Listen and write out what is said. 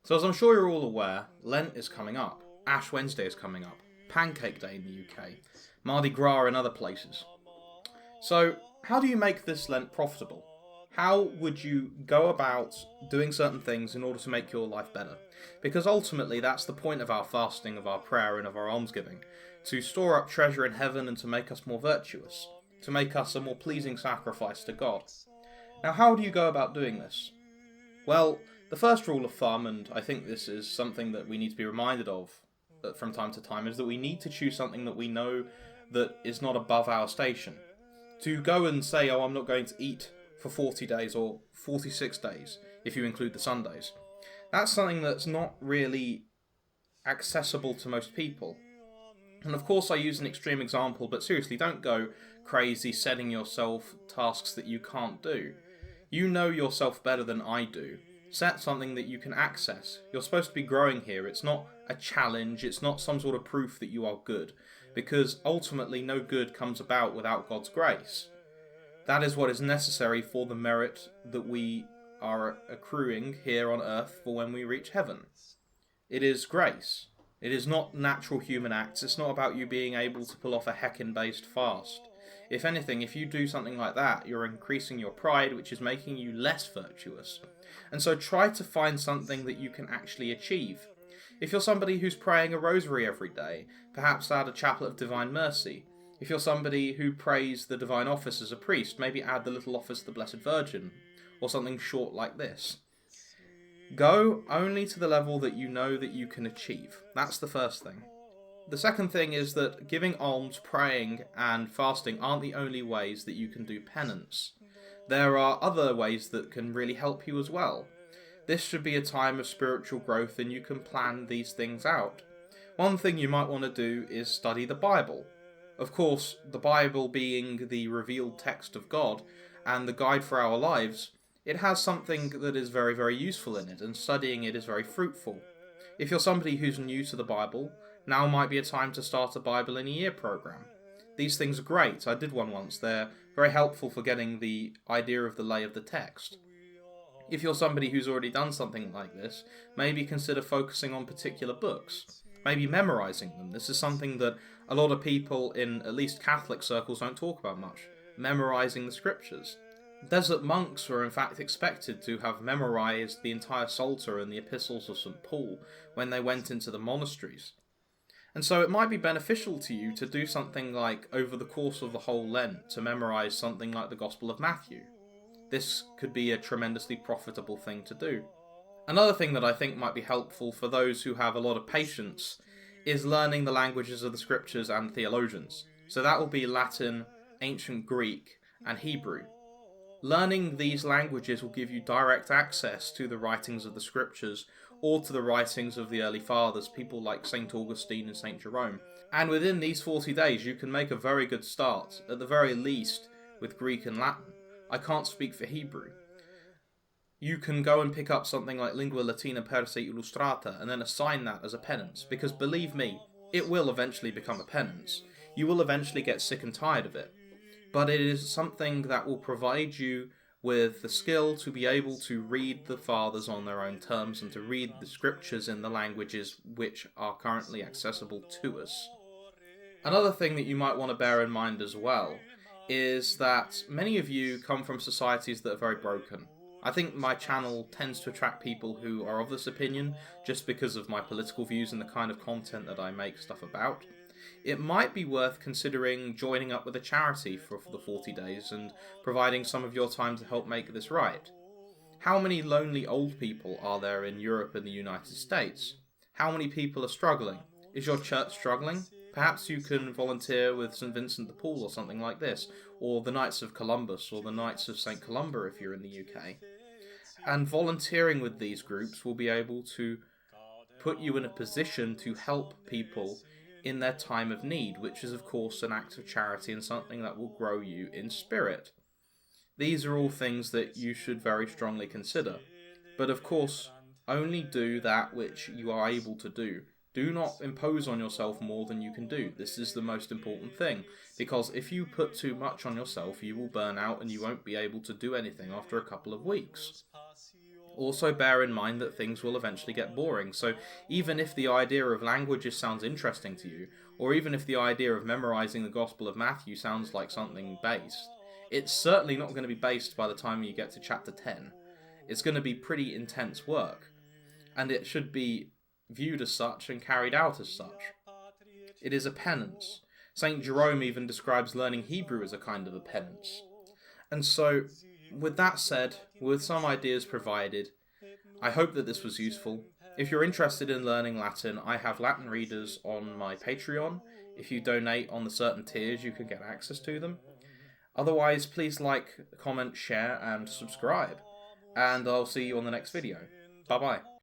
So as I'm sure you're all aware, Lent is coming up. Ash Wednesday is coming up. Pancake Day in the UK. Mardi Gras in other places. So how do you make this Lent profitable? How would you go about doing certain things in order to make your life better? Because ultimately that's the point of our fasting, of our prayer and of our almsgiving. To store up treasure in heaven and to make us more virtuous. To make us a more pleasing sacrifice to God. Now how do you go about doing this? Well, the first rule of thumb, and I think this is something that we need to be reminded of from time to time, is that we need to choose something that we know that is not above our station. To go and say, oh, I'm not going to eat for 40 days or 46 days, if you include the Sundays, that's something that's not really accessible to most people. And of course I use an extreme example, but seriously, don't go crazy setting yourself tasks that you can't do. You know yourself better than I do. Set something that you can access. You're supposed to be growing here. It's not a challenge. It's not some sort of proof that you are good. Because ultimately no good comes about without God's grace. That is what is necessary for the merit that we are accruing here on earth for when we reach heaven. It is grace. It is not natural human acts. It's not about you being able to pull off a heckin-based fast. If anything, if you do something like that, you're increasing your pride, which is making you less virtuous. And so try to find something that you can actually achieve. If you're somebody who's praying a rosary every day, perhaps add a chaplet of divine mercy. If you're somebody who prays the divine office as a priest, maybe add the little office of the Blessed Virgin, or something short like this. Go only to the level that you know that you can achieve. That's the first thing. The second thing is that giving alms, praying, and fasting aren't the only ways that you can do penance. There are other ways that can really help you as well. This should be a time of spiritual growth and you can plan these things out. One thing you might want to do is study the Bible. Of course, the Bible being the revealed text of God and the guide for our lives, it has something that is very, very useful in it, and studying it is very fruitful. If you're somebody who's new to the Bible, now might be a time to start a Bible in a year program. These things are great. I did one once. They're very helpful for getting the idea of the lay of the text. If you're somebody who's already done something like this, maybe consider focusing on particular books. Maybe memorizing them. This is something that a lot of people in at least Catholic circles don't talk about much. Memorizing the scriptures. Desert monks were in fact expected to have memorized the entire Psalter and the epistles of St. Paul when they went into the monasteries. And so it might be beneficial to you to do something like, over the course of the whole Lent, to memorize something like the Gospel of Matthew. This could be a tremendously profitable thing to do. Another thing that I think might be helpful for those who have a lot of patience is learning the languages of the scriptures and theologians. So that will be Latin, ancient Greek, and Hebrew. Learning these languages will give you direct access to the writings of the scriptures or to the writings of the early fathers, people like St. Augustine and St. Jerome. And within these 40 days you can make a very good start, at the very least, with Greek and Latin. I can't speak for Hebrew. You can go and pick up something like Lingua Latina per se illustrata and then assign that as a penance, because believe me, it will eventually become a penance. You will eventually get sick and tired of it. But it is something that will provide you with the skill to be able to read the fathers on their own terms and to read the scriptures in the languages which are currently accessible to us. Another thing that you might want to bear in mind as well is that many of you come from societies that are very broken. I think my channel tends to attract people who are of this opinion just because of my political views and the kind of content that I make stuff about. It might be worth considering joining up with a charity for the 40 days and providing some of your time to help make this right. How many lonely old people are there in Europe and the United States? How many people are struggling? Is your church struggling? Perhaps you can volunteer with St. Vincent de Paul or something like this, or the Knights of Columbus, or the Knights of St. Columba if you're in the UK. And volunteering with these groups will be able to put you in a position to help people in their time of need, which is of course an act of charity and something that will grow you in spirit. These are all things that you should very strongly consider. But of course, only do that which you are able to do. Do not impose on yourself more than you can do. This is the most important thing, because if you put too much on yourself, you will burn out and you won't be able to do anything after a couple of weeks. Also bear in mind that things will eventually get boring, so even if the idea of languages sounds interesting to you, or even if the idea of memorizing the Gospel of Matthew sounds like something based, it's certainly not going to be based by the time you get to chapter 10. It's going to be pretty intense work, and it should be viewed as such and carried out as such. It is a penance. St. Jerome even describes learning Hebrew as a kind of a penance. And so, with that said, with some ideas provided, I hope that this was useful. If you're interested in learning Latin, I have Latin readers on my Patreon. If you donate on the certain tiers, you can get access to them. Otherwise, please like, comment, share, and subscribe. And I'll see you on the next video. Bye bye.